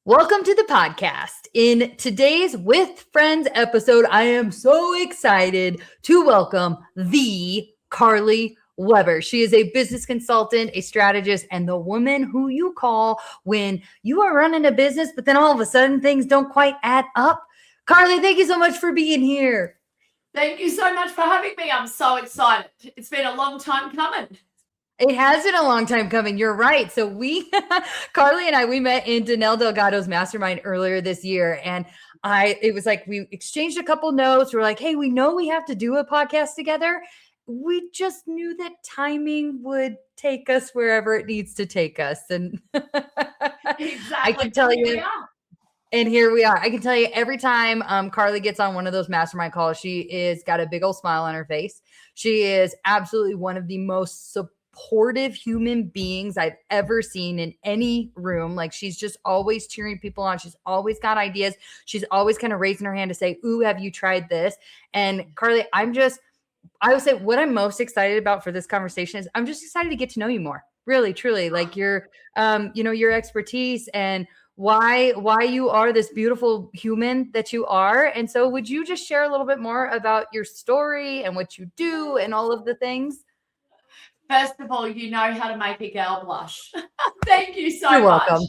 Welcome to the podcast. In today's With Friends episode, I am so excited to welcome the Carlee Weber. She is a business consultant, a strategist, and the woman who you call when you are running a business, but then all of a sudden things don't quite add up. Carlee, thank you so much for being here. Thank you so much for having me. I'm so excited. It's been a long time coming. It has been a long time coming. You're right. So Carlee and I, we met in Danelle Delgado's mastermind earlier this year. And it was like, we exchanged a couple notes. We're like, hey, we know we have to do a podcast together. We just knew that timing would take us wherever it needs to take us. And Exactly. I can tell you. And here we are. I can tell you every time Carlee gets on one of those mastermind calls, she is got a big old smile on her face. She is absolutely one of the most supportive human beings I've ever seen in any room. Like, she's just always cheering people on. She's always got ideas. She's always kind of raising her hand to say, ooh, have you tried this? And Carlee, I would say what I'm most excited about for this conversation is I'm just excited to get to know you more. Really, truly, like your expertise and why you are this beautiful human that you are. And so would you just share a little bit more about your story and what you do and all of the things? First of all, you know how to make a girl blush. Thank you so You're much. welcome.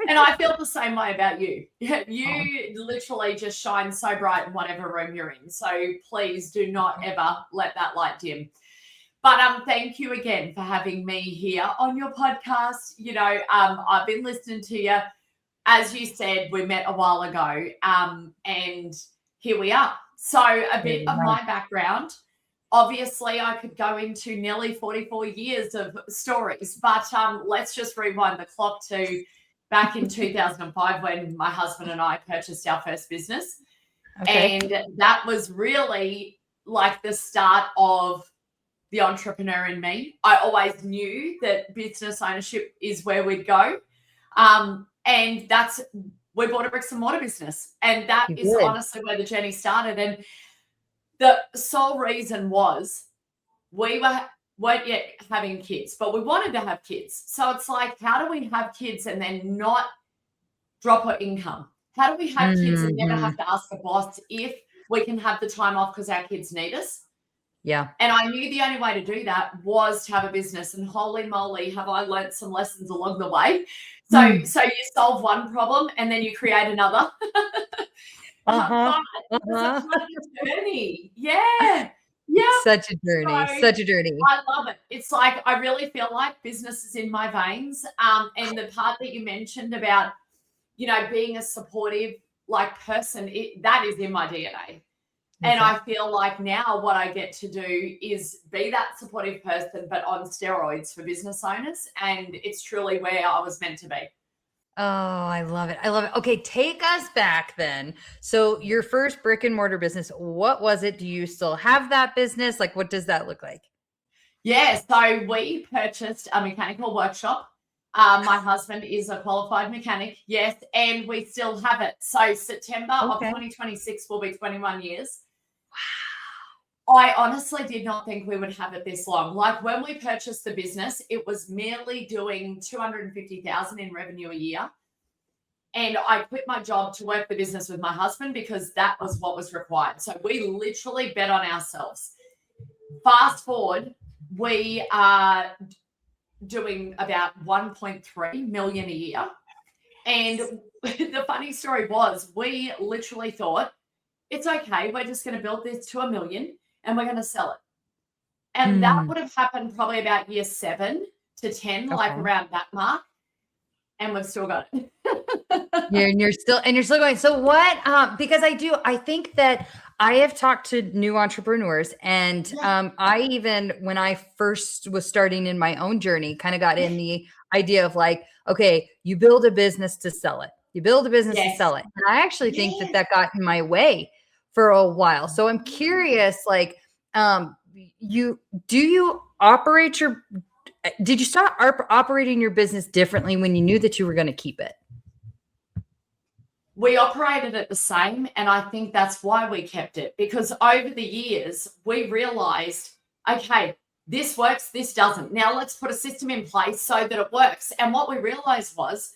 And I feel the same way about you. You literally just shine so bright in whatever room you're in. So please do not ever let that light dim. But thank you again for having me here on your podcast. You know, I've been listening to you. As you said, we met a while ago, and here we are. So a bit of my background. Obviously, I could go into nearly 44 years of stories, but let's just rewind the clock to back in 2005 when my husband and I purchased our first business. Okay. And that was really like the start of the entrepreneur in me. I always knew that business ownership is where we'd go. And we bought a bricks and mortar business. And that is honestly where the journey started. And the sole reason was we weren't yet having kids, but we wanted to have kids. So it's like, how do we have kids and then not drop our income? How do we have kids and never have to ask the boss if we can have the time off because our kids need us? Yeah. And I knew the only way to do that was to have a business. And holy moly, have I learned some lessons along the way. So you solve one problem and then you create another. But it's a journey. Yeah. Such a journey. Such a journey. I love it. It's like, I really feel like business is in my veins. And the part that you mentioned about, you know, being a supportive person, that is in my DNA. And I feel like now what I get to do is be that supportive person, but on steroids for business owners. And it's truly where I was meant to be. Oh, I love it. I love it. Okay, take us back then. So your first brick and mortar business, what was it? Do you still have that business? Like, what does that look like? Yeah, so we purchased a mechanical workshop. My husband is a qualified mechanic, yes, and we still have it. So September of 2026 will be 21 years. Wow. I honestly did not think we would have it this long. Like, when we purchased the business, it was merely doing $250,000 in revenue a year. And I quit my job to work the business with my husband because that was what was required. So we literally bet on ourselves. Fast forward, we are doing about 1.3 million a year. And the funny story was, we literally thought, it's okay, we're just going to build this to $1 million and we're going to sell it. And that would have happened probably about year 7 to 10, like around that mark. And we've still got it. You're still going. So what, because I think that I have talked to new entrepreneurs and I even, when I first was starting in my own journey, kind of got in the idea of like, okay, you build a business to sell it. You build a business to sell it. And I actually think that got in my way for a while. So I'm curious, like, did you start operating your business differently when you knew that you were going to keep it? We operated it the same, and I think that's why we kept it, because over the years, we realized, okay, this works, this doesn't. Now let's put a system in place so that it works. And what we realized was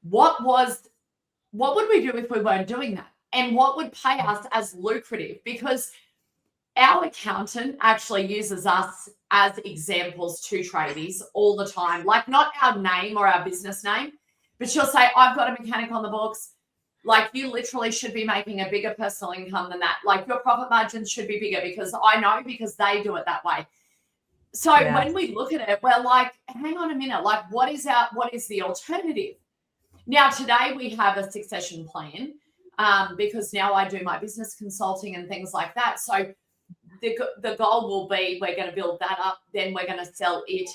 what would we do if we weren't doing that? And what would pay us as lucrative? Because our accountant actually uses us as examples to tradies all the time. Like, not our name or our business name, but she'll say, I've got a mechanic on the books. Like, you literally should be making a bigger personal income than that. Like, your profit margins should be bigger, because I know, because they do it that way. So when we look at it, we're like, hang on a minute, like, what is the alternative? Now, today we have a succession plan, because now I do my business consulting and things like that. So the goal will be, we're going to build that up, then we're going to sell it.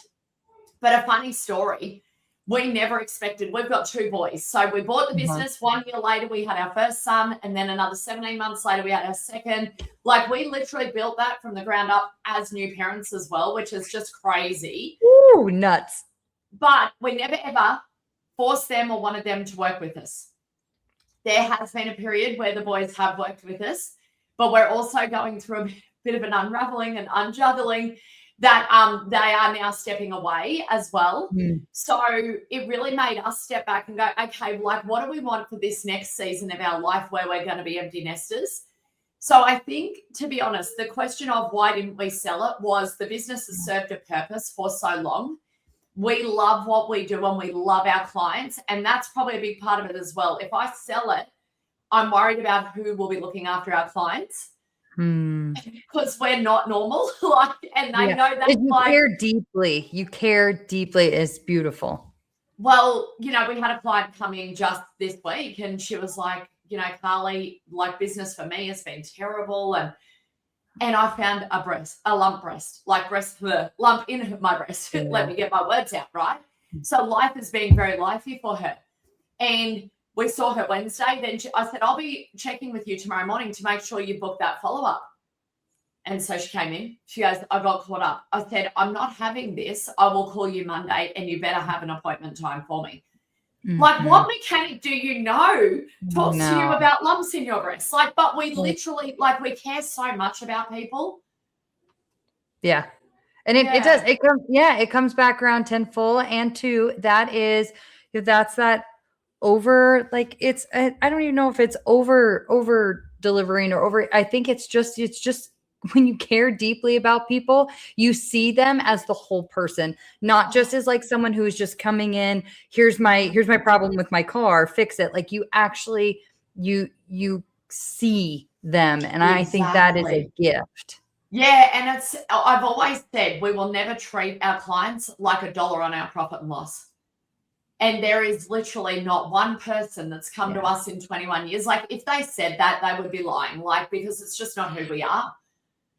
But a funny story, we never expected, we've got 2 boys. So we bought the business, 1 year later, we had our first son, and then another 17 months later, we had our second. Like, we literally built that from the ground up as new parents as well, which is just crazy. Ooh, nuts. But we never ever forced them or wanted them to work with us. There has been a period where the boys have worked with us, but we're also going through a bit of an unraveling and unjuggling that they are now stepping away as well. So it really made us step back and go, okay, like, what do we want for this next season of our life where we're going to be empty nesters? So I think, to be honest, the question of why didn't we sell it was the business has served a purpose for so long. We love what we do and we love our clients, and that's probably a big part of it as well. If I sell it, I'm worried about who will be looking after our clients. Because we're not normal, like, and they know that. You care deeply. You care deeply. It's beautiful. Well, we had a client come in just this week, and she was like, Carlee, like, business for me has been terrible, and I found a lump in my breast. Let me get my words out, right? So life has been very lifey for her, and we saw her Wednesday. Then I said, I'll be checking with you tomorrow morning to make sure you book that follow-up. And so she came in. She goes, I got caught up. I said, I'm not having this. I will call you Monday, and you better have an appointment time for me. Like, what mechanic do you know talks to you about lumps in your breast? Like, but we literally, like, we care so much about people. Yeah. And it does. It comes back around tenfold. And 2, that's that over, like, it's, I don't even know if it's over delivering or over. I think it's just when you care deeply about people, you see them as the whole person, not just as like someone who is just coming in, here's my problem with my car, fix it. Like, you actually, you see them. And exactly. I think that is a gift. Yeah. And I've always said, we will never treat our clients like $1 on our profit and loss. And there is literally not one person that's come to us in 21 years. Like, if they said that, they would be lying, like, because it's just not who we are.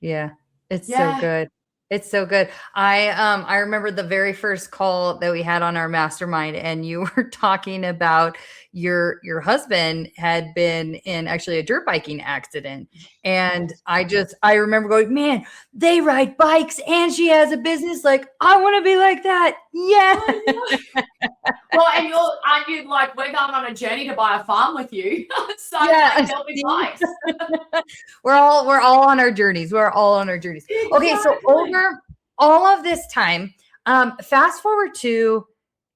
Yeah. It's so good. It's so good. I remember the very first call that we had on our mastermind, and you were talking about your husband had been in actually a dirt biking accident. And I remember going, man, they ride bikes and she has a business. Like, I want to be like that. Yeah. Well, and aren't you like, we're going on a journey to buy a farm with you. So there'll be bikes. We're all on our journeys. We're all on our journeys. Exactly. Okay. So over all of this time, fast forward to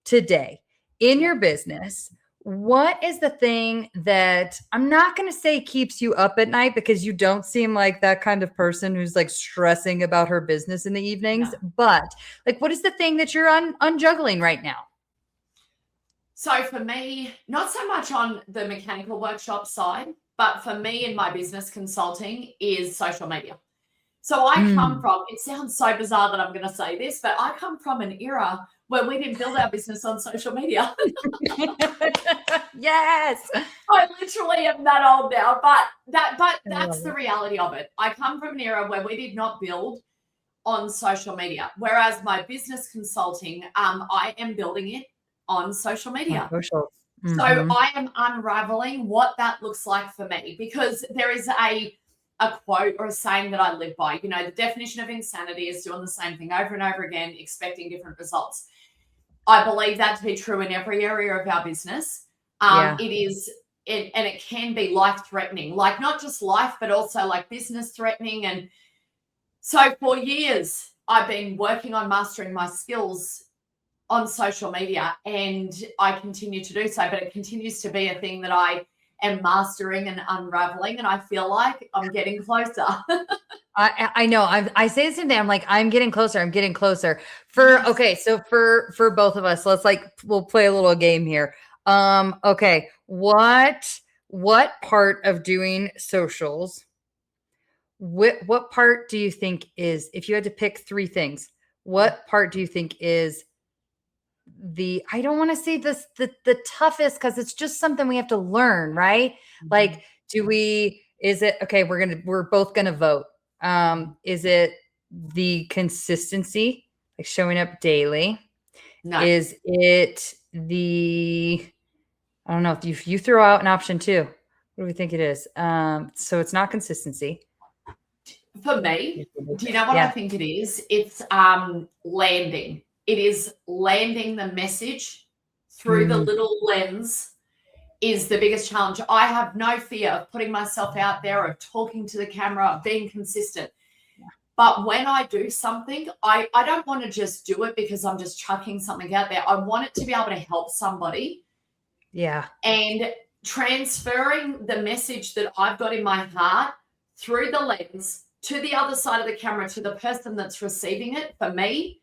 today in your business, what is the thing that, I'm not going to say keeps you up at night, because you don't seem like that kind of person who's like stressing about her business in the evenings, but like, what is the thing that you're unjuggling right now? So for me, not so much on the mechanical workshop side, but for me in my business consulting is social media. So I come from, it sounds so bizarre that I'm going to say this, but I come from an era where we didn't build our business on social media. Yes. I literally am that old now, but that's the reality of it. I come from an era where we did not build on social media, whereas my business consulting, I am building it on social media. So I am unraveling what that looks like for me, because there is a quote or a saying that I live by. The definition of insanity is doing the same thing over and over again, expecting different results. I believe that to be true in every area of our business. It is, and it can be life-threatening, like not just life, but also like business-threatening. And so for years, I've been working on mastering my skills on social media, and I continue to do so, but it continues to be a thing that I am mastering and unraveling, and I feel like I'm getting closer. I know. I say the same thing. I'm like, I'm getting closer. I'm getting closer. Okay, so for both of us, we'll play a little game here. Okay, what part of doing socials? What part do you think is, if you had to pick three things, what part do you think is I don't want to say the toughest, because it's just something we have to learn, right? Like, is it okay? We're both gonna vote. Is it the consistency, like showing up daily? No. Is it I don't know, if you throw out an option too, what do we think it is? So it's not consistency. For me, do you know what I think it is? It's landing. It is landing the message through the little lens is the biggest challenge. I have no fear of putting myself out there, of talking to the camera, of being consistent. But when I do something, I don't want to just do it because I'm just chucking something out there. I want it to be able to help somebody. Yeah. And transferring the message that I've got in my heart through the lens to the other side of the camera, to the person that's receiving it, for me,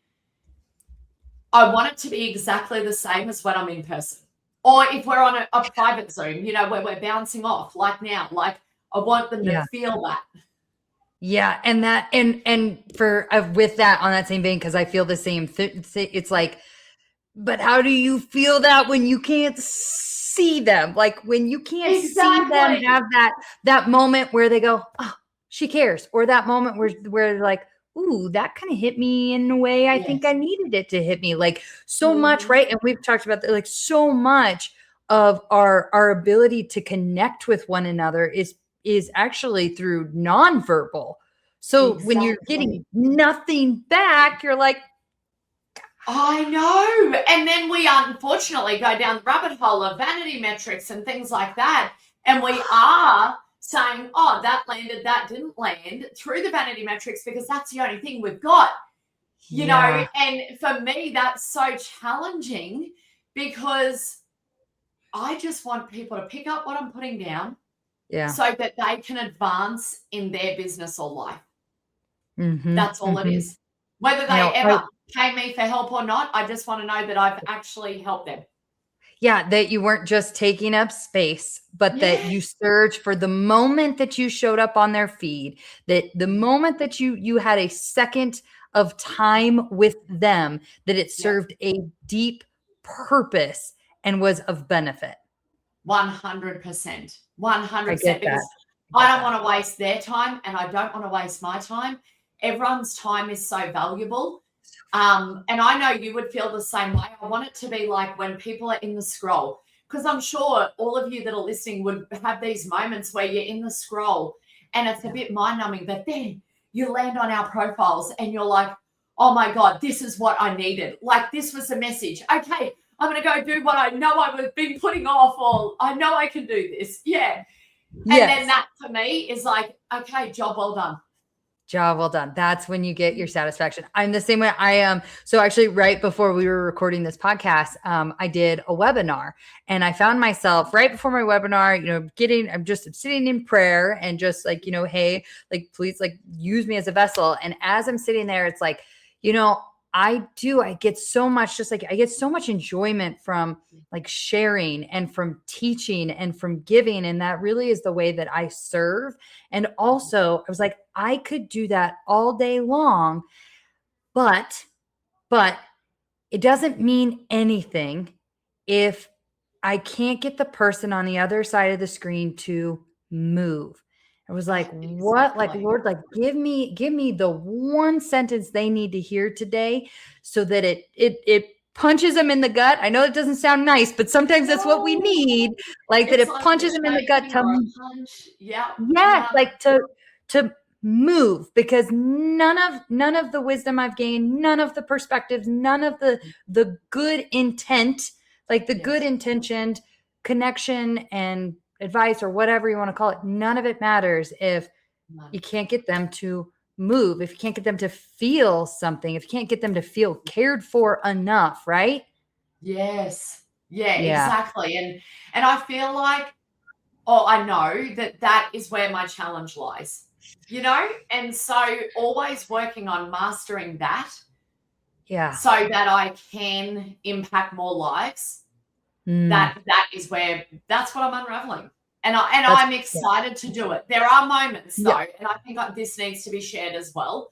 I want it to be exactly the same as when I'm in person. Or if we're on a private Zoom, where we're bouncing off, like now, like I want them to feel that. Yeah. And for with that, on that same vein, because I feel the same it's like, but how do you feel that when you can't see them? Like, when you can't see them have that moment where they go, oh, she cares, or that moment where they're like, ooh, that kind of hit me in a way I think I needed it to hit me. Like, so much, right? And we've talked about that, like, so much of our ability to connect with one another is actually through nonverbal. So when you're getting nothing back, you're like, I know. And then we unfortunately go down the rabbit hole of vanity metrics and things like that. And we are saying, oh, that landed, that didn't land, through the vanity metrics, because that's the only thing we've got, you know. And for me, that's so challenging, because I just want people to pick up what I'm putting down, so that they can advance in their business or life. That's all it is. Whether they ever pay me for help or not, I just want to know that I've actually helped them. Yeah, that you weren't just taking up space, but that you served for the moment that you showed up on their feed, that the moment that you had a second of time with them, that it served a deep purpose and was of benefit. 100%. 100%. Because I don't want to waste their time, and I don't want to waste my time. Everyone's time is so valuable. And I know you would feel the same way. I want it to be like when people are in the scroll, because I'm sure all of you that are listening would have these moments where you're in the scroll and it's a bit mind-numbing, but then you land on our profiles and you're like, oh my God, this is what I needed. Like, this was the message. Okay, I'm going to go do what I know I've been putting off, or I know I can do this. Yeah. And then that for me is like, okay, job well done. Job well done. That's when you get your satisfaction. I'm the same way. I am. So actually, right before we were recording this podcast, I did a webinar, and I found myself right before my webinar, I'm just sitting in prayer and just like, hey, like, please, like, use me as a vessel. And as I'm sitting there, it's like, I get so much enjoyment from like sharing and from teaching and from giving. And that really is the way that I serve. And also I was like, I could do that all day long, but it doesn't mean anything if I can't get the person on the other side of the screen to move. I was like, what? Like, Lord, like, give me the one sentence they need to hear today, so that it punches them in the gut. I know it doesn't sound nice, but sometimes that's what we need. Like, that it punches them in the gut like to move, because none of the wisdom I've gained, none of the perspectives, none of the good intent, like the good intentioned connection and advice, or whatever you want to call it, none of it matters if you can't get them to move, if you can't get them to feel something, if you can't get them to feel cared for enough, right? Yes. Yeah, Yeah. exactly. And I feel like, I know that is where my challenge lies, And so always working on mastering that Yeah. so that I can impact more lives. Mm, That is where that's what I'm unraveling. And that's I'm yeah. excited to do it. There are moments Yeah. though, and I think this needs to be shared as well.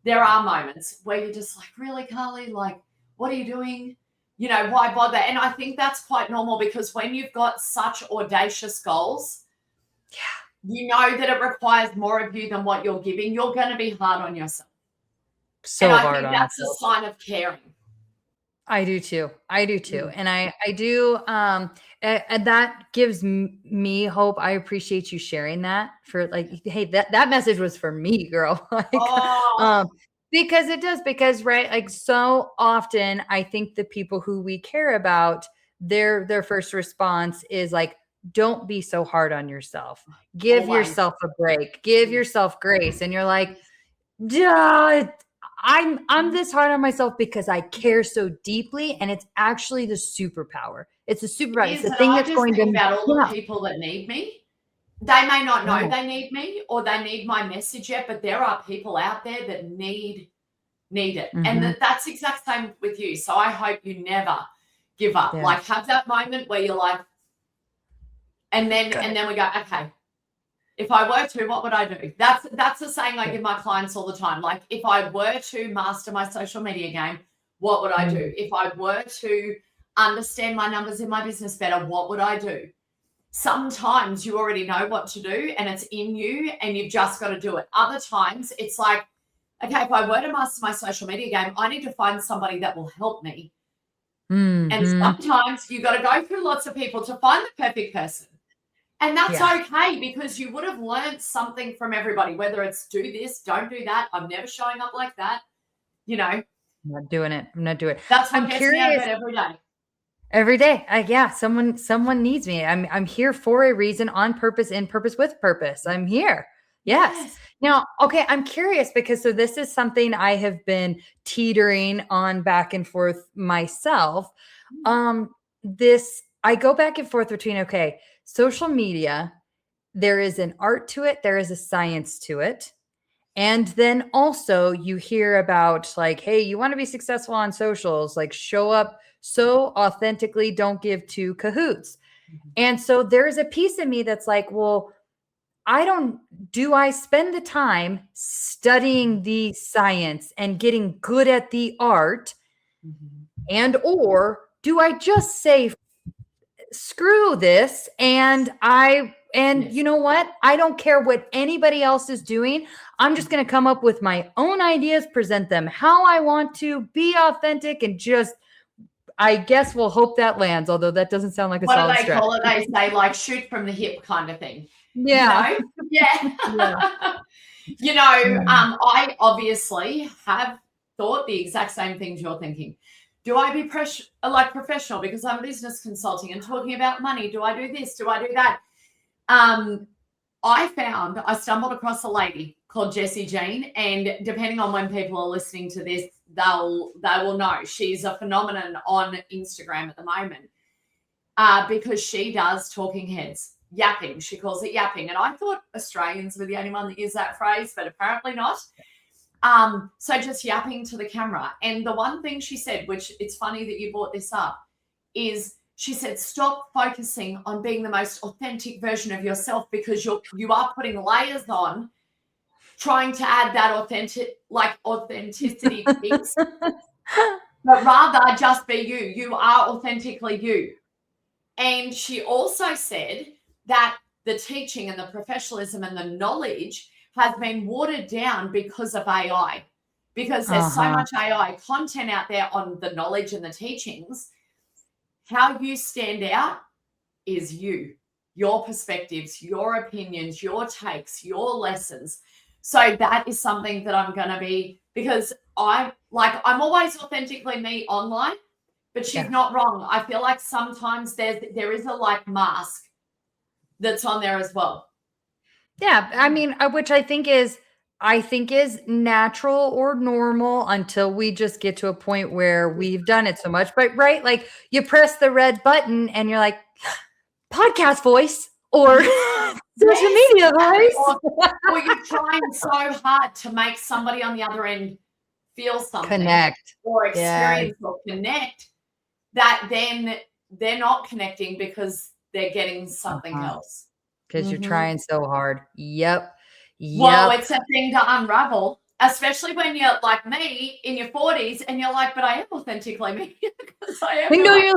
There are moments where you're just like, really, Carlee, like, what are you doing? Why bother? And I think that's quite normal because when you've got such audacious goals, you know that it requires more of you than what you're giving. You're going to be hard on yourself. And So I hard think on that's a myself. sign of caring. I do too. I do too. Mm. And I do, and that gives me hope. I appreciate you sharing that for like, hey, that message was for me, girl. Like, Oh, because it does, because right. Like so often I think the people who we care about, their first response is like, don't be so hard on yourself. Give always. yourself a break, give yourself grace. And you're like, duh, I'm this hard on myself because I care so deeply, and it's actually the superpower. It's a It superpower. It's is. the And thing I that's just going think to, about all the yeah, people that need me. They may not know yeah. they need me or they need my message yet, but there are people out there that need it. And Mhm. that's the exact same with you. So I hope you never give up. Yeah. Like have that moment where you're like, and then we go, okay, if I were to, what would I do? That's the saying I give my clients all the time. Like, if I were to master my social media game, what would I do? If I were to understand my numbers in my business better, what would I do? Sometimes you already know what to do and it's in you and you've just got to do it. Other times it's like, okay, if I were to master my social media game, I need to find somebody that will help me. And Mhm. sometimes you got to go through lots of people to find the perfect person. And that's Yeah. okay because you would have learned something from everybody, whether it's do this, don't do that. I'm never showing up like that. I'm not doing it. I'm not doing it. That's what I'm gets me out of curious bed every day. every day. Yeah, someone needs me. I'm here for a reason, on purpose, in purpose, with purpose. I'm here. Yes. Yes. Now, okay, I'm curious because so this is something I have been teetering on back and forth myself. This I go back and forth between okay, social media, there is an art to it, there is a science to it. And then also you hear about like, hey, you want to be successful on socials, like show up so authentically, don't give two cahoots. And so there's a piece of me that's like, well, do I spend the time studying the science and getting good at the art? And or do I just say screw this and Yes. you know what? I don't care what anybody else is doing. I'm just going to come up with my own ideas, present them how I want to, be authentic, and just I guess we'll hope that lands, although that doesn't sound like a What do solid they call strategy. it? They say like shoot from the hip kind of thing. Yeah. Yeah. Yeah. Mm. I obviously have thought the exact same things you're thinking. Do I be professional because I'm business consulting and talking about money? Do I do this? Do I do that? I stumbled across a lady called Jessie Jean, and depending on when people are listening to this, they will know she's a phenomenon on Instagram at the moment because she does talking heads. Yapping. She calls it yapping. And I thought Australians were the only one that used that phrase, but apparently not. So just yapping to the camera. And the one thing she said, which it's funny that you brought this up, is she said, stop focusing on being the most authentic version of yourself because you are putting layers on, trying to add that authenticity piece, but rather just be you. You are authentically you. And she also said that the teaching and the professionalism and the knowledge has been watered down because of AI, because there's so much AI content out there on the knowledge and the teachings. How you stand out is you, your perspectives, your opinions, your takes, your lessons. So that is something that I'm going to be, because I'm always authentically me online. But she's not wrong. I feel like sometimes there is a like mask that's on there as well. Yeah, I mean, which I think is I think is natural or normal until we just get to a point where we've done it so much. But right, like you press the red button and you're like, podcast voice or social media voice. Or you're trying so hard to make somebody on the other end feel something, Connect or experience or connect, that then they're not connecting because they're getting something else. Because you're trying so hard. Yep. Well, it's a thing to unravel, especially when you're like me in your 40s and you're like, but I am authentically me because I am.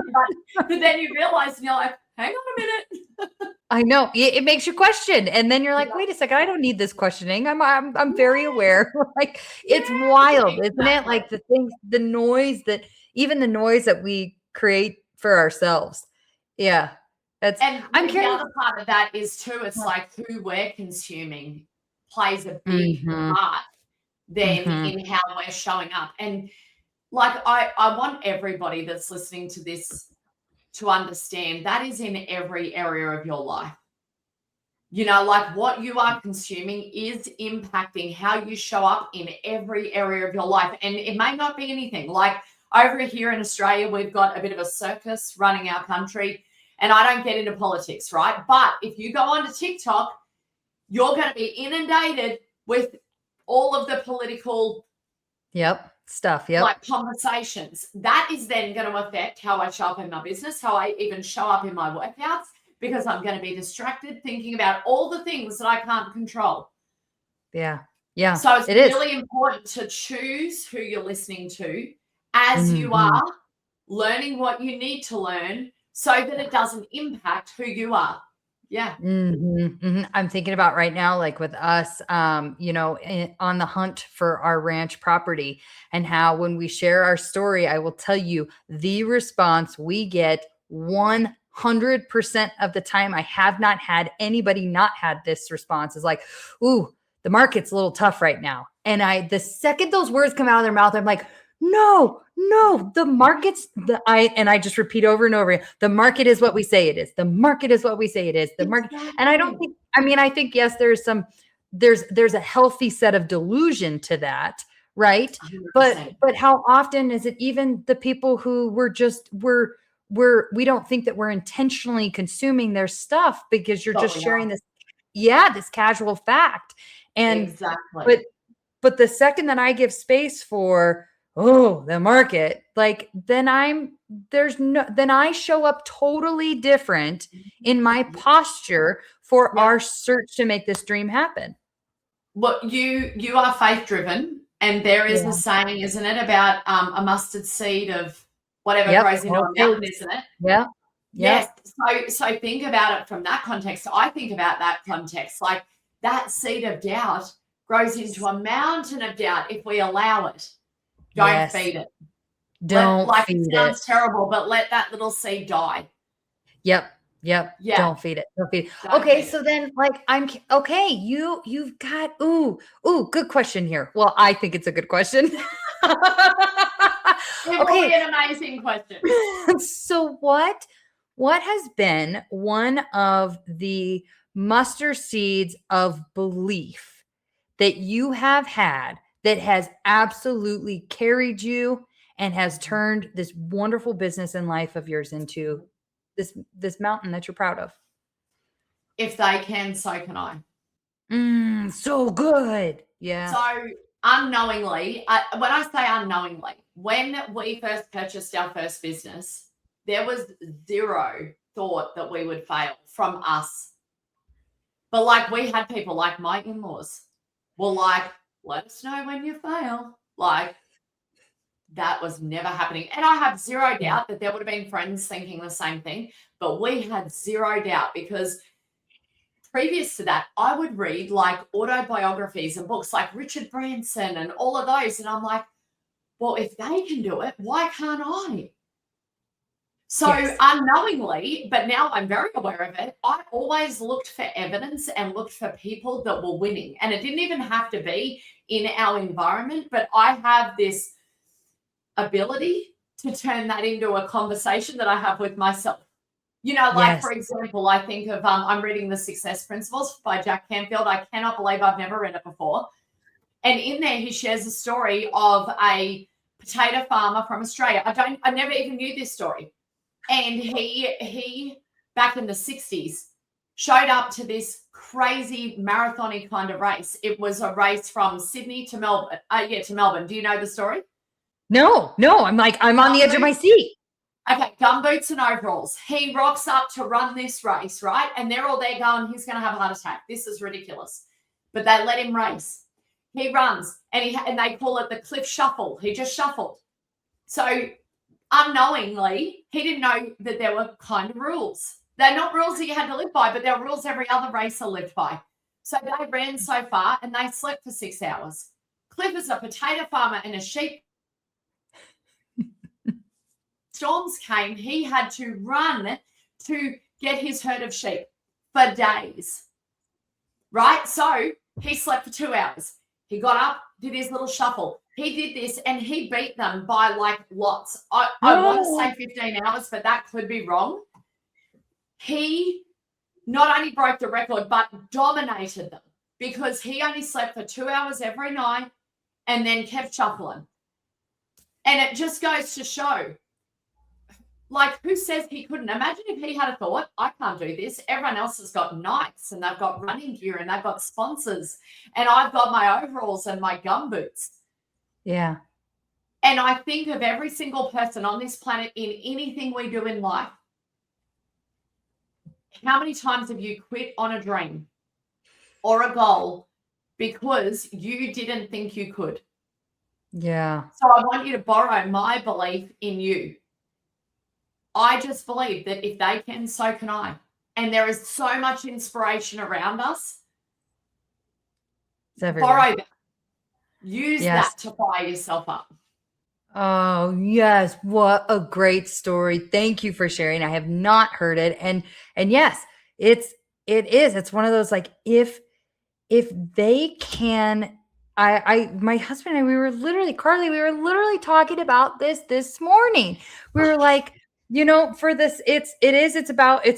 But then you realize and you're like, hang on a minute. I know it makes you question, and then you're like, wait a second, I don't need this questioning. I'm very aware. Like it's wild, isn't it? Like the things, the noise that we create for ourselves. Yeah. I'm curious. The other part of that is too, it's like who we're consuming plays a big part then in how we're showing up. And like I want everybody that's listening to this to understand that is in every area of your life. You know, like what you are consuming is impacting how you show up in every area of your life. And it may not be anything. Like over here in Australia, we've got a bit of a circus running our country. And I don't get into politics, right? But if you go onto TikTok, you're going to be inundated with all of the political stuff. Like conversations. That is then going to affect how I show up in my business, how I even show up in my workouts, because I'm going to be distracted thinking about all the things that I can't control. Yeah. So it's really important to choose who you're listening to as you are learning what you need to learn so that it doesn't impact who you are. Yeah. I'm thinking about right now, like with us, you know, on the hunt for our ranch property, and how when we share our story, I will tell you the response we get 100% of the time. I have not had anybody not had this response is like, ooh, the market's a little tough right now. And the second those words come out of their mouth, I'm like, no, the market's I just repeat over and over again, the market is what we say it is. The market is what we say it is. The market. And I don't think, I think, yes, there's a healthy set of delusion to that. Right. 100%. But how often is it even the people who we don't think that we're intentionally consuming their stuff because you're just sharing this casual fact. And but the second that I give space for, the market, like then I show up totally different in my posture for our search to make this dream happen. Well, you are faith driven, and there is a saying, isn't it, about a mustard seed of whatever grows into a mountain, isn't it? Yeah. Yes. So think about it from that context. I think about that context, like that seed of doubt grows into a mountain of doubt if we allow it. Don't feed it. Don't feed it. It sounds terrible, but let that little seed die. Yep. Yeah. Don't feed it. Okay. So then like you've got, good question here. Well, I think it's a good question. It will be an amazing question. So what has been one of the mustard seeds of belief that you have had that has absolutely carried you and has turned this wonderful business and life of yours into this mountain that you're proud of? If they can, so can I. So good. Yeah. So unknowingly, when I say unknowingly, when we first purchased our first business, there was zero thought that we would fail from us. But like we had people like my in-laws were like, let us know when you fail. Like that was never happening. And I have zero doubt that there would have been friends thinking the same thing, but we had zero doubt because previous to that, I would read like autobiographies and books like Richard Branson and all of those. And I'm like, well, if they can do it, why can't I? So unknowingly, but now I'm very aware of it, I always looked for evidence and looked for people that were winning. And it didn't even have to be in our environment, but I have this ability to turn that into a conversation that I have with myself. You know, like, for example, I think of, I'm reading The Success Principles by Jack Canfield. I cannot believe I've never read it before. And in there, he shares a story of a potato farmer from Australia. I never even knew this story. And he back in the 60s showed up to this crazy marathon-y kind of race. It was a race from Sydney to Melbourne. To Melbourne. Do you know the story? No. I'm on the edge of my seat. Okay, gumboots and overalls. He rocks up to run this race, right? And they're all there going, he's going to have a heart attack. This is ridiculous. But they let him race. He runs, and they call it the cliff shuffle. He just shuffled. So unknowingly, he didn't know that there were kind of rules. They're not rules that you had to live by, but they're rules every other racer lived by. So they ran so far, and they slept for 6 hours. Cliff is a potato farmer and a sheep. Storms came, he had to run to get his herd of sheep for days, right? So he slept for 2 hours. He got up, did his little shuffle. He did this, and he beat them by like lots. I want to say 15 hours, but that could be wrong. He not only broke the record, but dominated them because he only slept for 2 hours every night and then kept shuffling. And it just goes to show, like, who says he couldn't? Imagine if he had a thought, I can't do this. Everyone else has got Nikes and they've got running gear and they've got sponsors. And I've got my overalls and my gumboots. Yeah. And I think of every single person on this planet in anything we do in life. How many times have you quit on a dream or a goal because you didn't think you could? Yeah. So I want you to borrow my belief in you. I just believe that if they can, so can I. And there is so much inspiration around us. Borrow that. Use that to fire yourself up. Oh, yes. What a great story. Thank you for sharing. I have not heard it. And yes, it is. It's one of those, like, if they can, my husband and I, Carlee, we were literally talking about this morning. We were like, for this, it's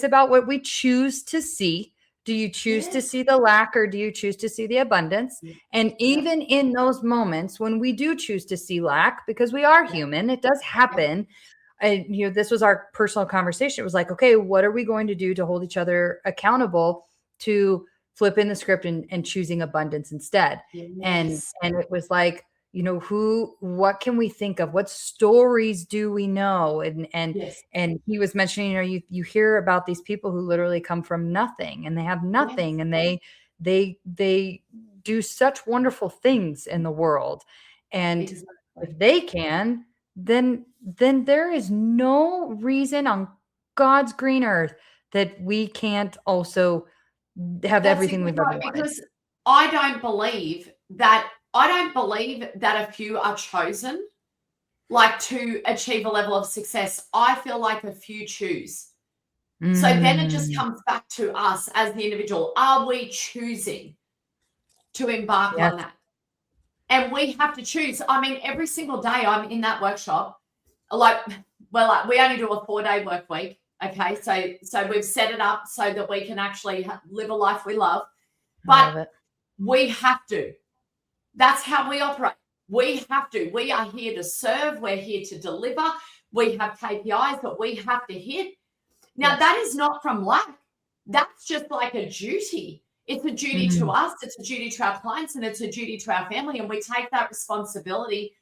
about what we choose to see. Do you choose to see the lack, or do you choose to see the abundance? And even in those moments when we do choose to see lack, because we are human, it does happen. And, this was our personal conversation. It was like, okay, what are we going to do to hold each other accountable to flipping the script and choosing abundance instead? And it was like, what can we think of? What stories do we know? And he was mentioning, you hear about these people who literally come from nothing, and they have nothing, and they do such wonderful things in the world. And if they can, then there is no reason on God's green earth that we can't also have everything we've ever wanted. Because I don't believe that a few are chosen, like, to achieve a level of success. I feel like a few choose. So then it just comes back to us as the individual. Are we choosing to embark on that? And we have to choose. I mean, every single day I'm in that workshop. We only do a 4-day work week. Okay. So we've set it up so that we can actually live a life we love. But we have to. That's how we operate. We have to. We are here to serve. We're here to deliver. We have KPIs that we have to hit. Now, that is not from lack. That's just like a duty. It's a duty to us. It's a duty to our clients, and it's a duty to our family. And we take that responsibility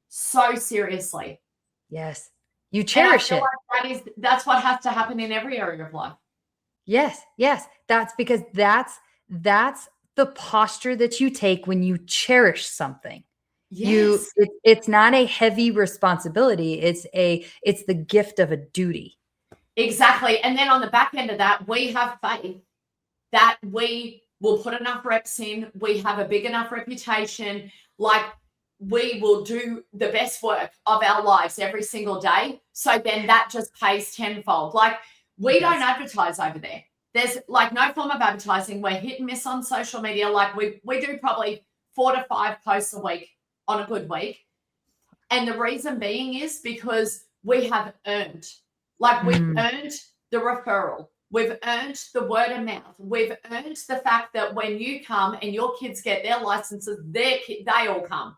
so seriously. Yes. You cherish it. Like that's what has to happen in every area of life. Yes. That's because that's the posture that you take when you cherish something. Yes. It's not a heavy responsibility. It's the gift of a duty. Exactly. And then on the back end of that, we have faith that we will put enough reps in. We have a big enough reputation. Like, we will do the best work of our lives every single day. So then that just pays tenfold. Like, we don't advertise over there. There's like no form of advertising. We're hit and miss on social media. Like, we do probably 4 to 5 posts a week on a good week. And the reason being is because we have earned, we've earned the referral. We've earned the word of mouth. We've earned the fact that when you come and your kids get their licenses, they all come,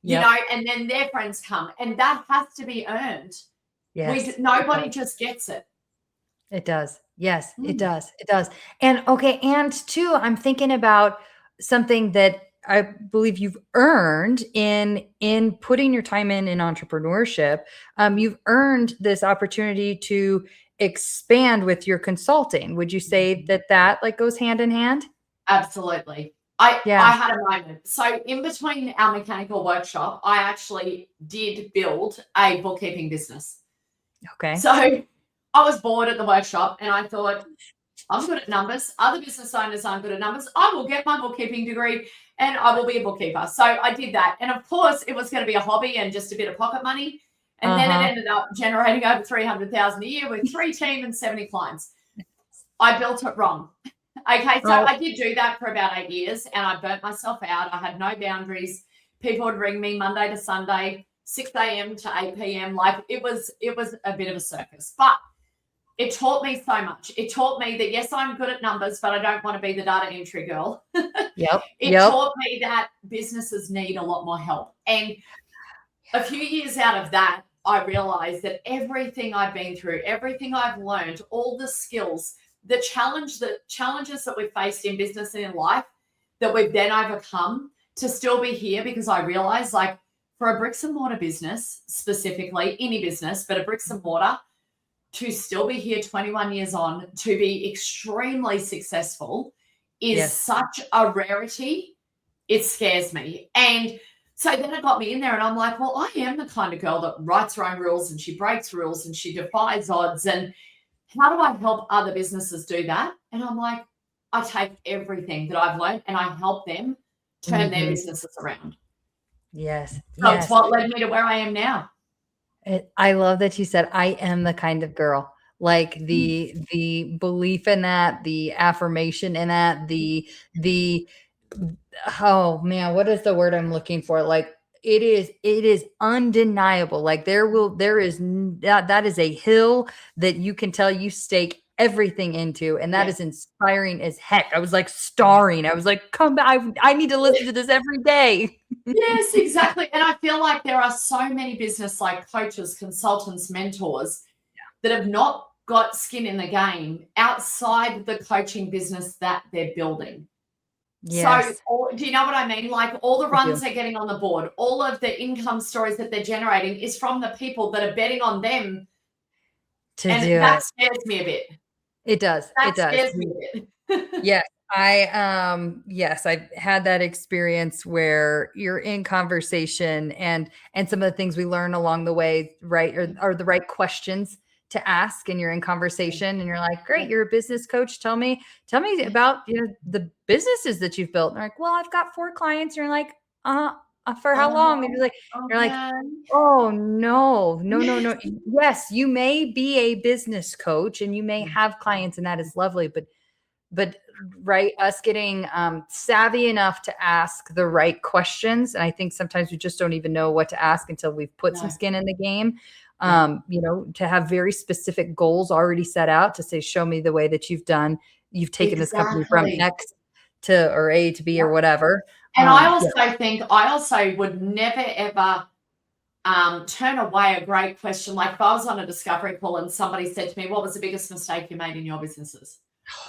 you know, and then their friends come. And that has to be earned. Yes. Nobody just gets it. It does. Yes, it does. It does. And okay. And two, I'm thinking about something that I believe you've earned in putting your time in entrepreneurship. You've earned this opportunity to expand with your consulting. Would you say that like goes hand in hand? Absolutely. I had a moment. So in between our mechanical workshop, I actually did build a bookkeeping business. Okay. So I was bored at the workshop and I thought, I'm good at numbers. Other business owners aren't good at numbers. I will get my bookkeeping degree and I will be a bookkeeper. So I did that. And of course, it was going to be a hobby and just a bit of pocket money. And then it ended up generating over $300,000 a year with 3 teams and 70 clients. I built it wrong. Okay, so I did do that for about 8 years and I burnt myself out. I had no boundaries. People would ring me Monday to Sunday, 6 a.m. to 8 p.m. Like it was a bit of a circus, but it taught me so much. It taught me that, yes, I'm good at numbers, but I don't want to be the data entry girl. It taught me that businesses need a lot more help. And a few years out of that, I realized that everything I've been through, everything I've learned, all the skills, the challenges that we've faced in business and in life that we've then overcome to still be here, because I realized, like, for a bricks and mortar business, specifically any business, but a bricks and mortar, to still be here 21 years on, to be extremely successful is such a rarity. It scares me. And so then it got me in there and I'm like, well, I am the kind of girl that writes her own rules and she breaks rules and she defies odds. And how do I help other businesses do that? And I'm like, I take everything that I've learned and I help them turn their businesses around. Yes. So it's what led me to where I am now. I love that you said, I am the kind of girl. Like the belief in that, the affirmation in that, oh man, what is the word I'm looking for? Like it is undeniable. Like that is a hill that you can tell you stake everything into, and that is inspiring as heck. I was like starring. I was like, come back. I need to listen to this every day. Yes, exactly. And I feel like there are so many business like coaches, consultants, mentors that have not got skin in the game outside the coaching business that they're building. Yes. So do you know what I mean? Like all the runs they're getting on the board, all of the income stories that they're generating is from the people that are betting on them. That scares me a bit. It does. That scares me a bit. Yes. I've had that experience where you're in conversation and some of the things we learn along the way, right, are the right questions to ask, and you're in conversation and you're like, great, you're a business coach. Tell me about, the businesses that you've built. And they're like, well, I've got 4 clients. And you're like, for how long? And you're like, oh no. Yes, you may be a business coach and you may have clients and that is lovely, but right, us getting savvy enough to ask the right questions. And I think sometimes we just don't even know what to ask until we've put some skin in the game. To have very specific goals already set out to say, show me the way that you've taken this company from X to or A to B or whatever. And I also would never ever turn away a great question. Like if I was on a discovery call and somebody said to me, what was the biggest mistake you made in your businesses?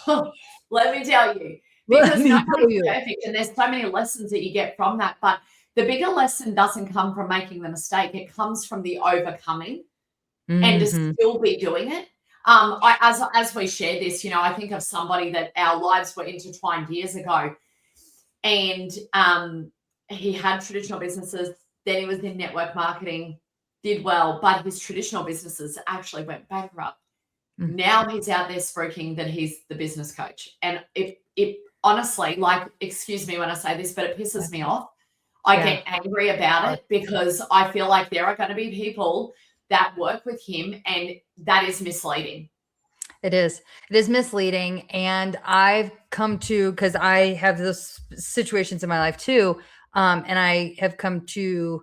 Let me tell you, because nobody's perfect and there's so many lessons that you get from that. But the bigger lesson doesn't come from making the mistake. It comes from the overcoming and to still be doing it. As we share this, I think of somebody that our lives were intertwined years ago, and he had traditional businesses. Then he was in network marketing, did well, but his traditional businesses actually went bankrupt. Now he's out there spruiking that he's the business coach. And it honestly, like, excuse me when I say this, but it pisses me off. I get angry about it because I feel like there are going to be people that work with him and that is misleading. It is misleading. And I've come to, because I have those situations in my life too. And I have come to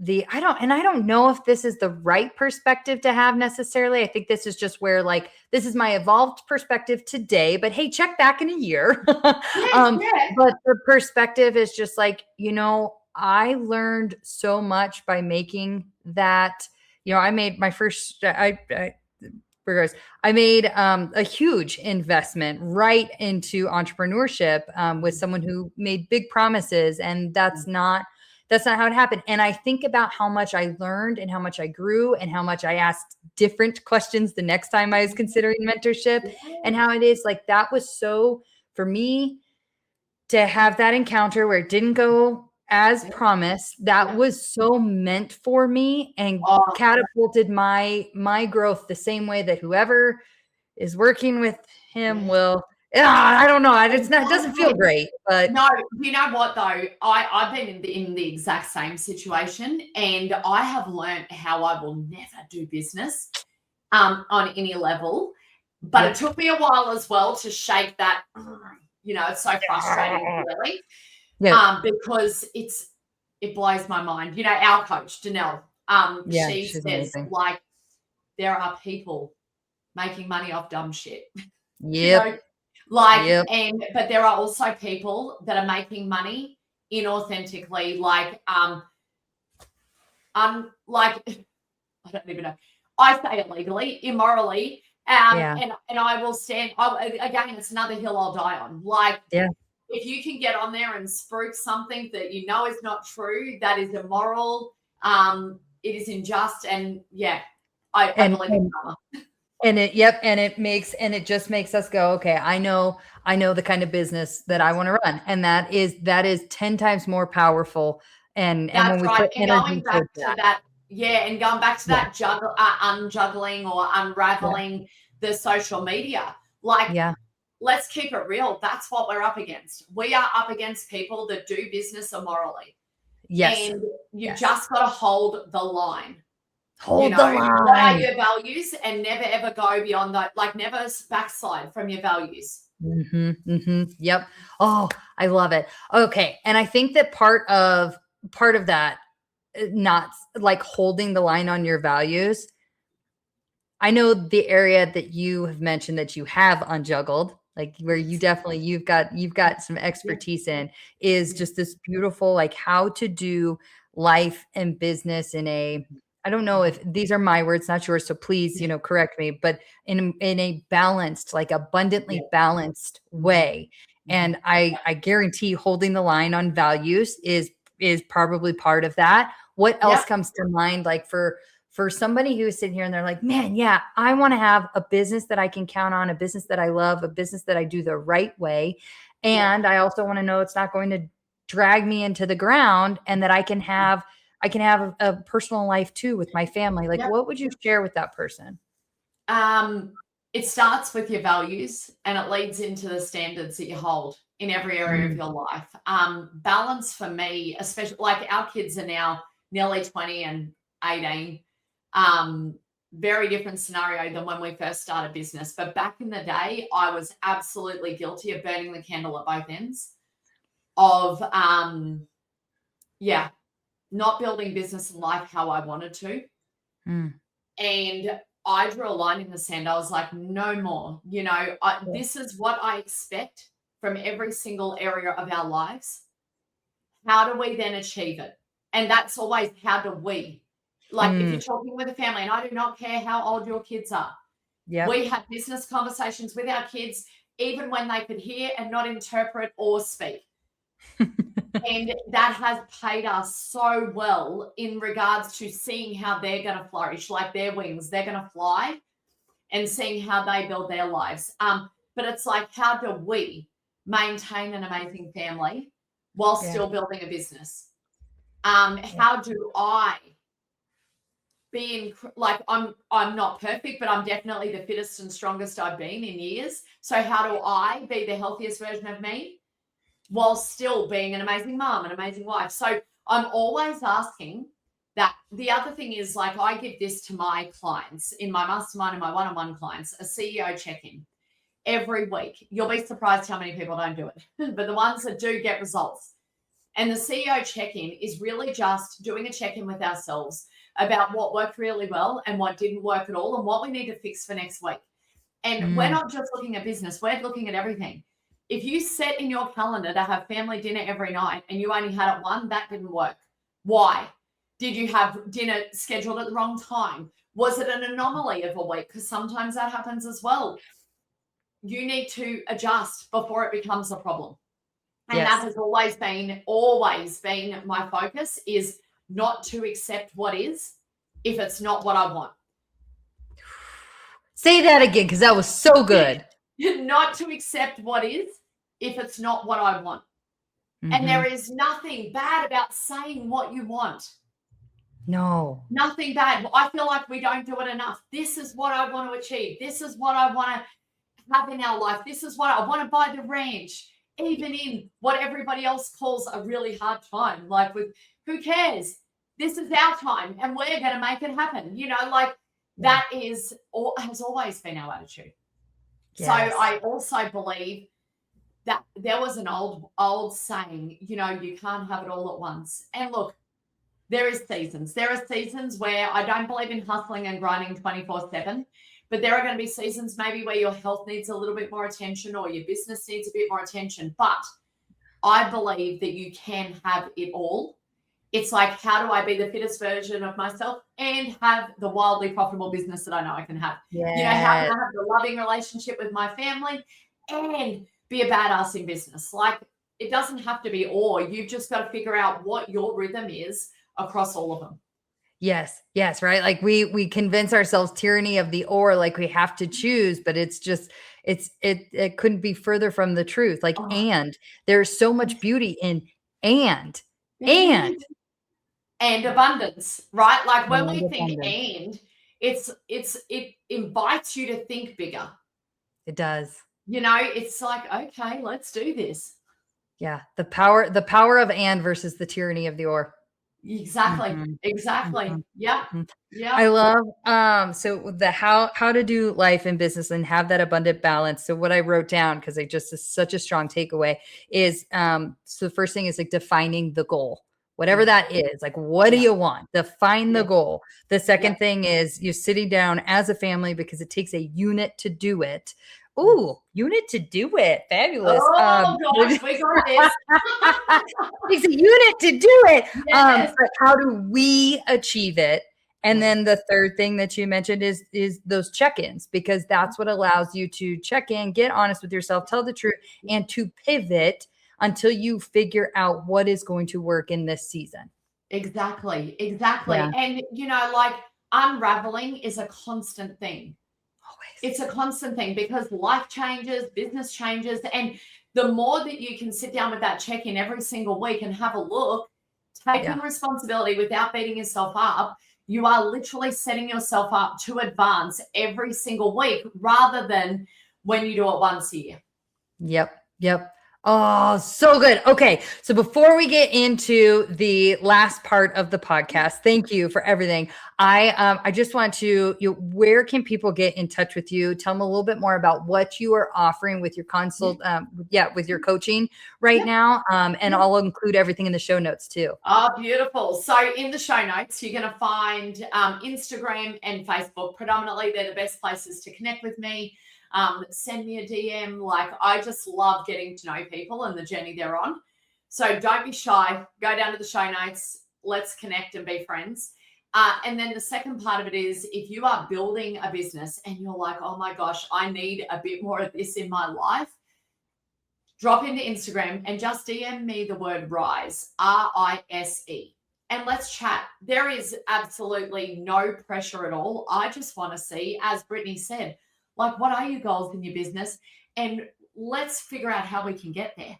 I don't know if this is the right perspective to have necessarily. I think this is just where like this is my evolved perspective today, but hey, check back in a year. Yeah. But the perspective is just like, I learned so much by making that, I made my first regards, I made a huge investment right into entrepreneurship with someone who made big promises, and that's not how it happened. And I think about how much I learned and how much I grew and how much I asked different questions the next time I was considering mentorship, and how it is like that was so for me to have that encounter where it didn't go as promised. That was so meant for me and catapulted my growth the same way that whoever is working with him will. I don't know. It doesn't feel great, but no, you know what though? I've been in the exact same situation, and I have learned how I will never do business on any level. But it took me a while as well to shake that. It's so frustrating, really. Because it blows my mind. Our coach, Danelle, she says, amazing. Like, there are people making money off dumb shit. Yep. But there are also people that are making money inauthentically, like, I don't even know. I say illegally, immorally, and I will stand. Again, it's another hill I'll die on. Like, if you can get on there and spruik something that you know is not true, that is immoral, it is unjust, and I believe in karma. And it just makes us go, okay, I know the kind of business that I want to run. And that is 10 times more powerful. And when we put energy back to that, and going back to that unjuggling or unraveling the social media, like, let's keep it real. That's what we're up against. We are up against people that do business immorally. Yes. And you just got to hold the line. Hold the line. What are your values, and never ever go beyond that. Like, never backslide from your values. Yep. Oh, I love it. Okay. And I think that part of that, not like holding the line on your values. I know the area that you have mentioned that you have unjuggled, like where you've got some expertise in, is just this beautiful, like how to do life and business in a, I don't know if these are my words, not yours, so please, correct me, but in a balanced, like abundantly balanced way. And I guarantee holding the line on values is probably part of that. What else comes to mind, like for somebody who's sitting here and they're like, man, I want to have a business that I can count on, a business that I love, a business that I do the right way. And I also want to know it's not going to drag me into the ground, and that I can have a personal life too with my family. Like, what would you share with that person? It starts with your values, and it leads into the standards that you hold in every area of your life. Balance for me, especially like our kids are now nearly 20 and 18. Very different scenario than when we first started business. But back in the day, I was absolutely guilty of burning the candle at both ends of, not building business and life how I wanted to. And I drew a line in the sand. I was like, no more. This is what I expect from every single area of our lives. How do we then achieve it? And that's always, how do we? Like, if you're talking with a family, and I do not care how old your kids are. We had business conversations with our kids, even when they could hear and not interpret or speak. And that has paid us so well in regards to seeing how they're going to flourish, like their wings, they're going to fly, and seeing how they build their lives. But it's like, how do we maintain an amazing family while still building a business? How do I like, I'm not perfect, but I'm definitely the fittest and strongest I've been in years. So how do I be the healthiest version of me while still being an amazing mom, an amazing wife? So I'm always asking that. The other thing is, like, I give this to my clients in my mastermind and my one-on-one clients, a CEO check-in every week. You'll be surprised how many people don't do it. But the ones that do get results, And the CEO check-in is really just doing a check-in with ourselves about what worked really well and what didn't work at all and what we need to fix for next week. And we're not just looking at business, we're looking at everything. If you set in your calendar to have family dinner every night and you only had it one, that didn't work. Why? Did you have dinner scheduled at the wrong time? Was it an anomaly of a week? Because sometimes that happens as well. You need to adjust before it becomes a problem. And that has always been my focus, is not to accept what is if it's not what I want. Say that again, because that was so good. Not to accept what is if it's not what I want. Mm-hmm. And there is nothing bad about saying what you want. No. Nothing bad. I feel like we don't do it enough. This is what I want to achieve. This is what I want to have in our life. This is what I want to buy the ranch. Even in what everybody else calls a really hard time, like with who cares? This is our time and we're going to make it happen. That has always been our attitude. Yes. So I also believe that there was an old saying, you can't have it all at once. And look, there is seasons. There are seasons where I don't believe in hustling and grinding 24/7. But there are going to be seasons maybe where your health needs a little bit more attention or your business needs a bit more attention. But I believe that you can have it all. It's like, how do I be the fittest version of myself and have the wildly profitable business that I know I can have? Yes. How can I have the loving relationship with my family and be a badass in business? Like, it doesn't have to be or. You've just got to figure out what your rhythm is across all of them. Yes. Right. Like we convince ourselves tyranny of the or, like we have to choose, but it's just, it couldn't be further from the truth. Like, and there's so much beauty in and abundance, right? Like when we think and, it invites you to think bigger. It does. It's like, okay, let's do this. Yeah. The power of and versus the tyranny of the or. Exactly. Mm-hmm. Yeah. Yeah. I love so the how to do life and business and have that abundant balance. So what I wrote down, because I just is such a strong takeaway, is so the first thing is like defining the goal. Whatever that is, like, what do you want? Define the goal. The second thing is you're sitting down as a family, because it takes a unit to do it. Ooh, unit to do it. Fabulous. Oh, gosh, we got this. It's a unit to do it. Yes. But how do we achieve it? And then the third thing that you mentioned is those check-ins, because that's what allows you to check in, get honest with yourself, tell the truth, and to pivot until you figure out what is going to work in this season. Exactly. Yeah. And, like, unraveling is a constant thing. It's a constant thing, because life changes, business changes. And the more that you can sit down with that check-in every single week and have a look, taking responsibility without beating yourself up, you are literally setting yourself up to advance every single week rather than when you do it once a year. Yep. Oh, so good. Okay. So before we get into the last part of the podcast, thank you for everything. I just want to, where can people get in touch with you? Tell them a little bit more about what you are offering with your consult, with your coaching right now. And I'll include everything in the show notes too. Oh, beautiful. So in the show notes, you're going to find Instagram and Facebook. Predominantly, they're the best places to connect with me. Send me a DM. Like, I just love getting to know people and the journey they're on. So don't be shy. Go down to the show notes. Let's connect and be friends. And then the second part of it is, if you are building a business and you're like, oh my gosh, I need a bit more of this in my life, drop into Instagram and just DM me the word RISE, RISE. And let's chat. There is absolutely no pressure at all. I just want to see, as Brittany said, like, what are your goals in your business? And let's figure out how we can get there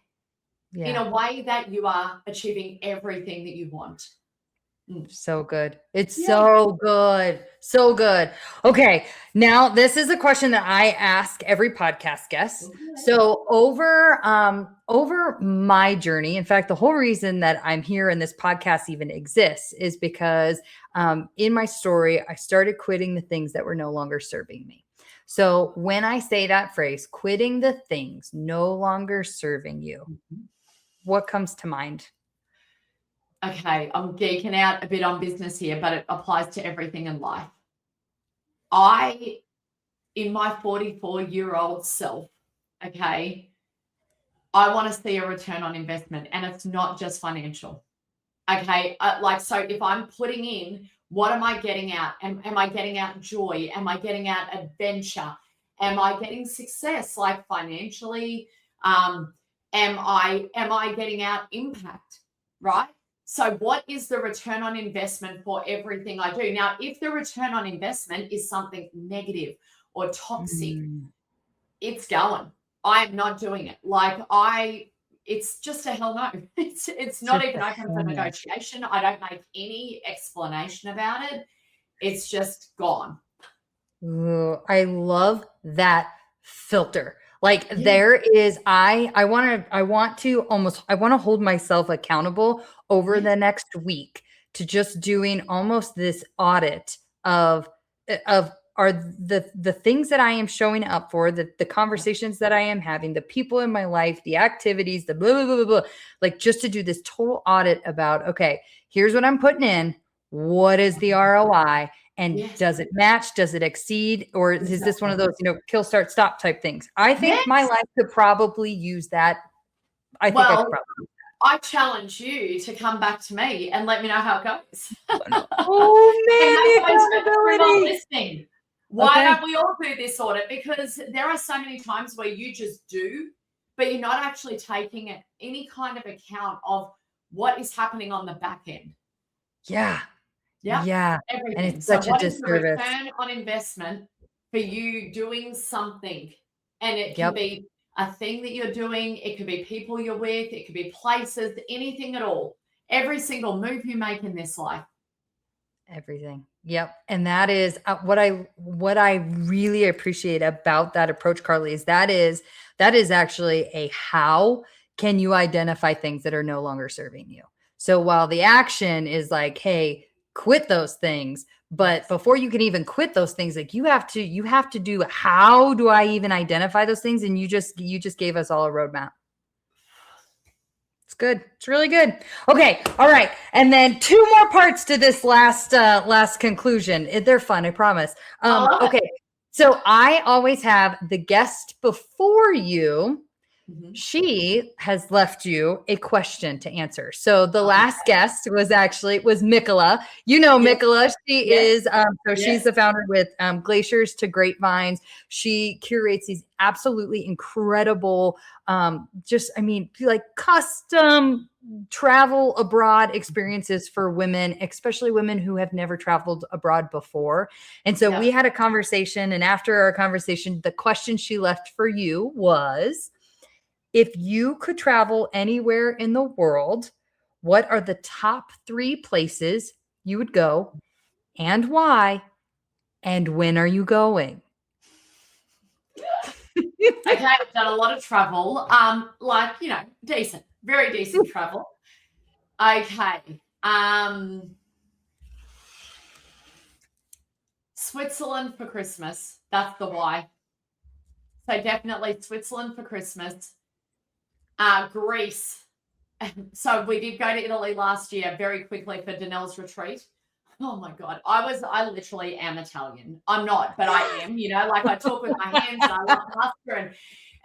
in a way that you are achieving everything that you want. So good. It's so good. So good. Okay. Now, this is a question that I ask every podcast guest. Okay. So over my journey, in fact, the whole reason that I'm here and this podcast even exists is because in my story, I started quitting the things that were no longer serving me. So when I say that phrase, quitting the things no longer serving you, what comes to mind? okay, I'm geeking out a bit on business here, but it applies to everything in life. In my 44-year-old self, okay, I want to see a return on investment, and it's not just financial. Okay, so if I'm putting in, what am I getting out? Am I getting out joy? Am I getting out adventure? Am I getting success, like financially? Am I getting out impact? Right. So what is the return on investment for everything I do? Now, if the return on investment is something negative or toxic, it's going. I'm not doing it. It's just a hell no. It's not even open for negotiation. I don't make any explanation about it. It's just gone. Ooh, I love that filter. Like there is, I want to hold myself accountable over the next week to just doing almost this audit of are the things that I am showing up for, the conversations that I am having, the people in my life, the activities, the blah, blah, blah, blah, like just to do this total audit about, okay, here's what I'm putting in. What is the ROI? And does it match? Does it exceed? Or is this one of those, kill, start, stop type things? I think my life could probably use that. I could probably use that. I challenge you to come back to me and let me know how it goes. Listening. Why don't we all do this audit? Because there are so many times where you just do, but you're not actually taking any kind of account of what is happening on the back end. Yeah. Everything. And it's such a disservice. The return on investment for you doing something? And it can be a thing that you're doing. It could be people you're with. It could be places, anything at all. Every single move you make in this life. Everything. Yep. And that is what I really appreciate about that approach, Carlee, is that is actually a how can you identify things that are no longer serving you? So while the action is like, hey, quit those things, but before you can even quit those things, like you have to do, how do I even identify those things? And you just gave us all a roadmap. It's good. It's really good. Okay. All right. And then 2 more parts to this last conclusion. They're fun, I promise. Okay. So I always have the guest before you. She has left you a question to answer. So the last guest was Mikola. Mikola. She is, she's the founder with Glaciers to Grapevines. She curates these absolutely incredible, custom travel abroad experiences for women, especially women who have never traveled abroad before. And so we had a conversation, and after our conversation, the question she left for you was, if you could travel anywhere in the world, what are the top 3 places you would go, and why, and when are you going? Okay, I've done a lot of travel, decent, very decent travel. Okay. Switzerland for Christmas. That's the why. So definitely Switzerland for Christmas. Greece. So we did go to Italy last year very quickly for Danelle's retreat. Oh my God. I literally am Italian. I'm not, but I am, I talk with my hands and I love pasta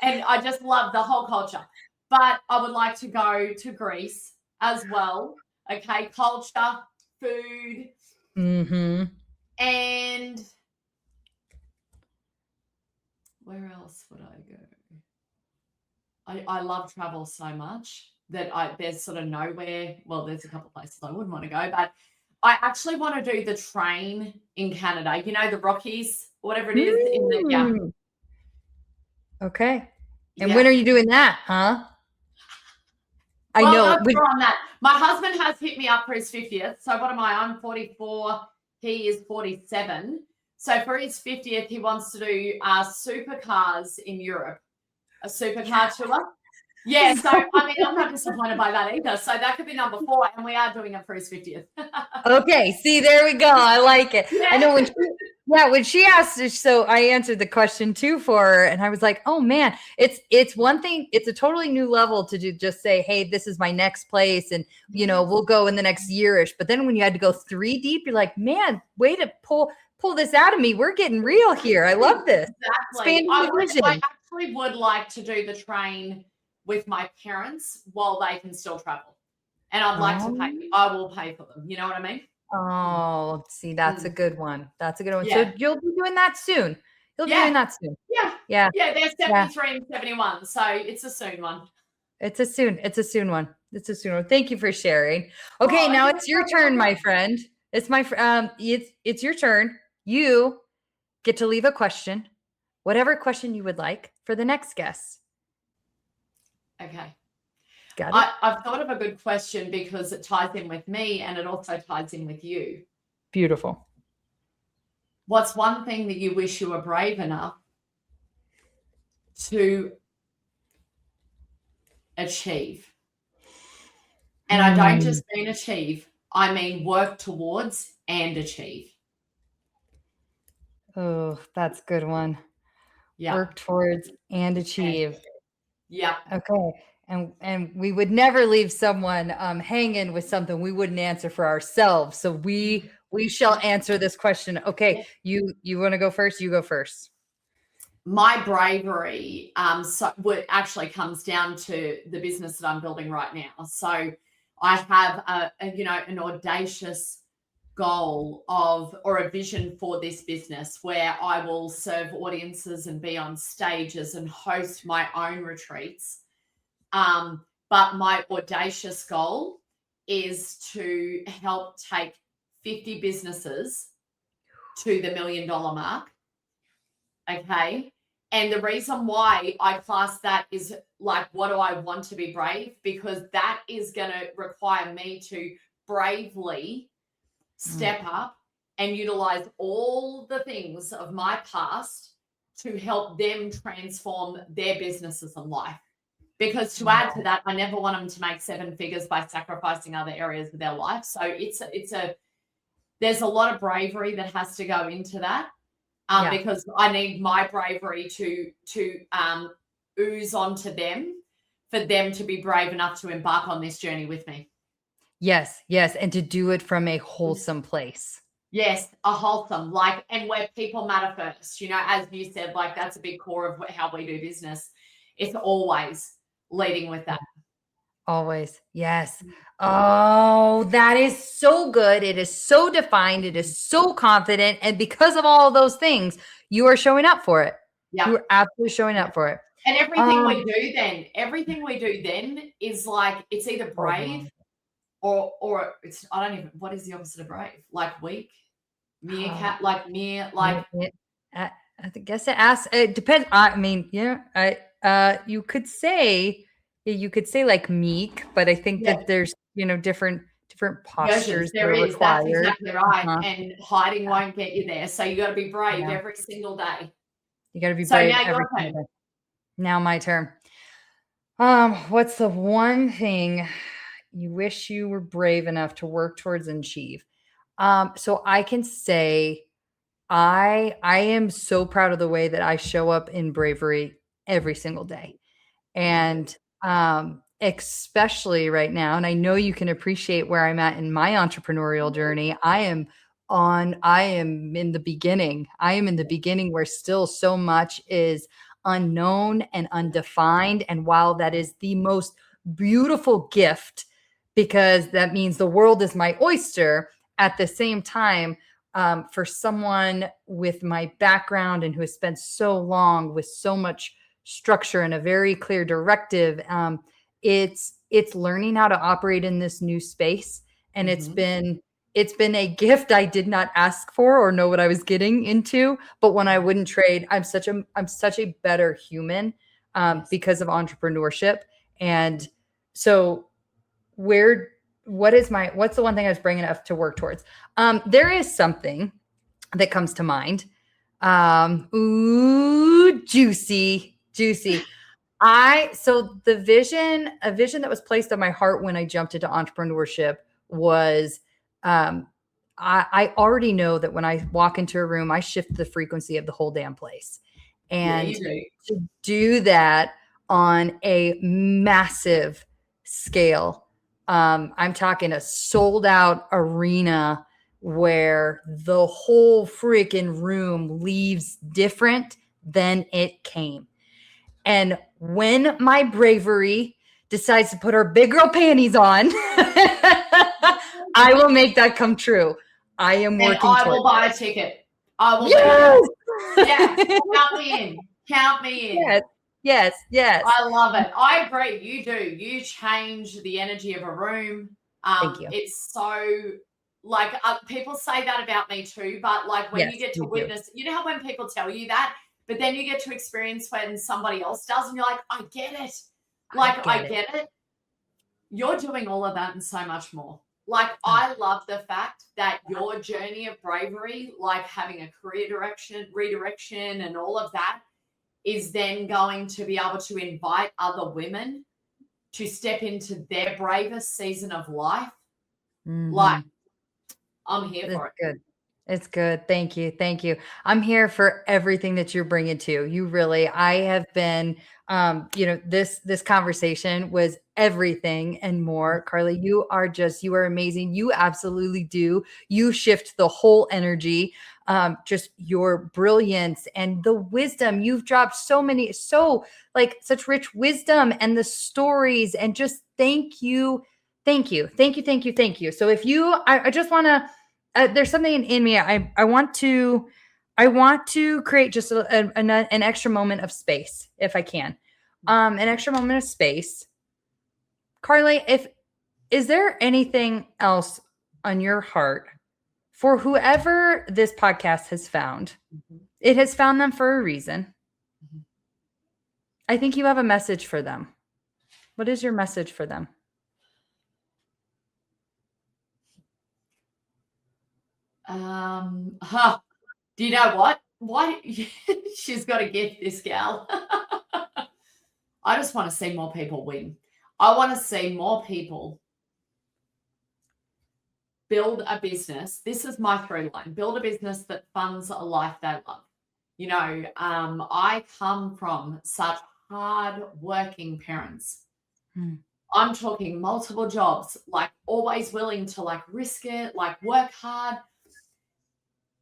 and I just love the whole culture. But I would like to go to Greece as well. Okay. Culture, food. And where else would I go? I love travel so much that there's sort of nowhere. Well, there's a couple of places I wouldn't want to go, but I actually want to do the train in Canada. The Rockies, whatever it is. Okay. And when are you doing that, huh? I know. On that. My husband has hit me up for his 50th. So what am I? I'm 44. He is 47. So for his 50th, he wants to do supercars in Europe. A supercar tour. Yeah, so I'm not disappointed by that either. So that could be number 4, and we are doing it for his 50th. Okay, see, there we go. I like it. Yeah. I know Yeah, when she asked, so I answered the question too for her, and I was like, "Oh man, it's one thing. It's a totally new level to do. Just say, hey, this is my next place, and we'll go in the next yearish. But then when you had to go 3 deep, you're like, man, way to pull this out of me. We're getting real here. I love this. Exactly. Expanding the vision. I actually would like to do the train with my parents while they can still travel, and I'd like to pay. I will pay for them. You know what I mean? Oh, see, that's a good one. That's a good one. Yeah. So you'll be doing that soon. You'll be Yeah. doing that soon. Yeah. Yeah. Yeah. They're 73 and 71, so it's a soon one. It's a soon one. It's a soon one. Thank you for sharing. Okay, now it's your turn, my friend. It's it's your turn. You get to leave a question, whatever question you would like for the next guest. Okay. Got it? I've thought of a good question because it ties in with me and it also ties in with you. Beautiful. What's one thing that you wish you were brave enough to achieve? And I don't just mean achieve, I mean work towards and achieve. Oh, that's a good one. Yeah. Work towards and achieve. Yeah. Okay. And we would never leave someone hanging with something we wouldn't answer for ourselves. So we shall answer this question. Okay, you want to go first? You go first. My bravery what actually comes down to the business that I'm building right now. So I have an audacious goal or a vision for this business where I will serve audiences and be on stages and host my own retreats. But my audacious goal is to help take 50 businesses to the $1 million mark. Okay. And the reason why I class that is like, what do I want to be brave? Because that is going to require me to bravely step up and utilize all the things of my past to help them transform their businesses and life. Because to add to that, I never want them to make 7 figures by sacrificing other areas of their life. So there's a lot of bravery that has to go into that. Because I need my bravery to ooze onto them for them to be brave enough to embark on this journey with me. Yes, and to do it from a wholesome place. Yes, a wholesome, and where people matter first. As you said, that's a big core of how we do business. It's always leading with that. Always. Yes. Oh, that is so good. It is so defined. It is so confident. And because of all of those things, you are showing up for it. Yeah. You're absolutely showing up for it. And everything we do then is it's either brave or it's, I don't even, what is the opposite of brave? Weak, meerkat, I guess it depends. I mean, you could say like meek, but I think that there's, different postures. There is. That's exactly right. And hiding won't get you there. So you got to be brave every single day. You got to be brave every single day. Now my turn. What's the one thing you wish you were brave enough to work towards and achieve? So I can say I am so proud of the way that I show up in bravery every single day. And especially right now, and I know you can appreciate where I'm at in my entrepreneurial journey. I am in the beginning. I am in the beginning where still so much is unknown and undefined. And while that is the most beautiful gift, because that means the world is my oyster, at the same time, for someone with my background and who has spent so long with so much structure and a very clear directive, it's learning how to operate in this new space. And it's been a gift I did not ask for or know what I was getting into. But when I wouldn't trade, I'm such a better human because of entrepreneurship. And so what's the one thing I was bringing up to work towards? There is something that comes to mind. Juicy. So a vision that was placed on my heart when I jumped into entrepreneurship was, I already know that when I walk into a room, I shift the frequency of the whole damn place. Yeah, And you do. to do that on a massive scale, I'm talking a sold out arena where the whole freaking room leaves different than it came. And when my bravery decides to put her big girl panties on, I will make that come true. I am working I will towards buy it. a ticket. I will Yes! be there. Yeah, count me in. Count me in. Yes, yes, yes. I love it. I agree. You do. You change the energy of a room. Thank you. It's so like people say that about me too, but like when Yes, you get to you do. witness, you know how when people tell you that, but then you get to experience when somebody else does, and you're like, I get it. Like I get it. You're doing all of that and so much more. Like I love the fact that your journey of bravery, like having a career redirection, and all of that, is then going to be able to invite other women to step into their bravest season of life. Mhm. Like, I'm here It's for it. good. It's good. Thank you. Thank you. I'm here for everything that you're bringing to. You really, I have been, this conversation was everything and more. Carlee, you are amazing. You absolutely do. You shift the whole energy, just your brilliance and the wisdom. You've dropped such rich wisdom and the stories, and just thank you. Thank you. Thank you. Thank you. Thank you. So I just want to, there's something in me. I want to create just an extra moment of space if I can. An extra moment of space. Carlee, is there anything else on your heart for whoever this podcast has found? Mm-hmm. It has found them for a reason. Mm-hmm. I think you have a message for them. What is your message for them? Do you know what? Why she's got a gift, this gal. I just want to see more people win. I want to see more people build a business. This is my through line. Build a business that funds a life they love. You know, I come from such hard working parents. I'm talking multiple jobs, like always willing to like risk it, like work hard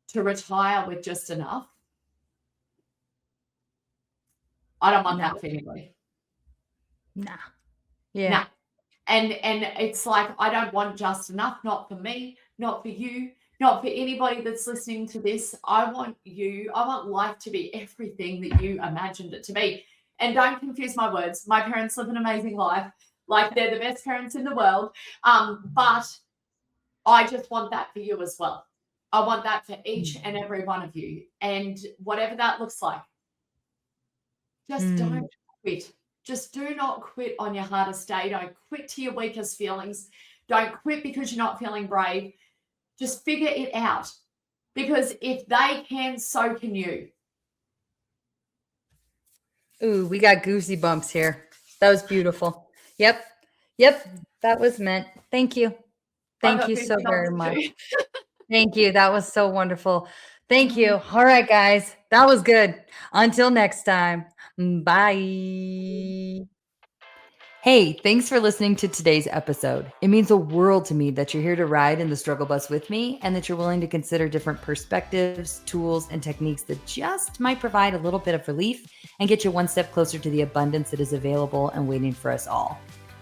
to retire with just enough. I don't want that for anybody. Nah. Yeah. Nah. And it's like, I don't want just enough, not for me, not for you, not for anybody that's listening to this. I want life to be everything that you imagined it to be. And don't confuse my words. My parents live an amazing life. Like, they're the best parents in the world. But I just want that for you as well. I want that for each and every one of you. And whatever that looks like, just don't quit. Just do not quit on your hardest day. Don't quit to your weakest feelings. Don't quit because you're not feeling brave. Just figure it out. Because if they can, so can you. Ooh, we got goosey bumps here. That was beautiful. Yep. That was meant. Thank you. Thank you so very much. Thank you. That was so wonderful. Thank you. All right, guys. That was good. Until next time. Bye. Hey, thanks for listening to today's episode. It means the world to me that you're here to ride in the struggle bus with me, and that you're willing to consider different perspectives, tools, and techniques that just might provide a little bit of relief and get you one step closer to the abundance that is available and waiting for us all.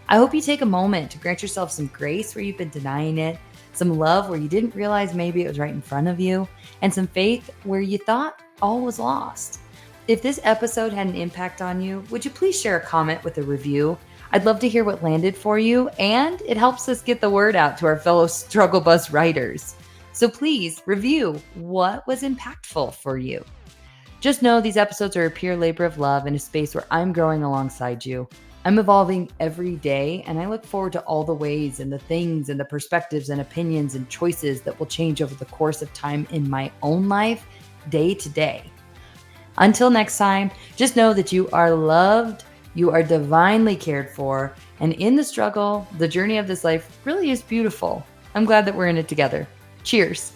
I hope you take a moment to grant yourself some grace where you've been denying it, some love where you didn't realize maybe it was right in front of you, and some faith where you thought all was lost. If this episode had an impact on you, would you please share a comment with a review? I'd love to hear what landed for you, and it helps us get the word out to our fellow struggle bus riders. So please review what was impactful for you. Just know these episodes are a pure labor of love in a space where I'm growing alongside you. I'm evolving every day, and I look forward to all the ways and the things and the perspectives and opinions and choices that will change over the course of time in my own life, day to day. Until next time, just know that you are loved, you are divinely cared for, and in the struggle, the journey of this life really is beautiful. I'm glad that we're in it together. Cheers.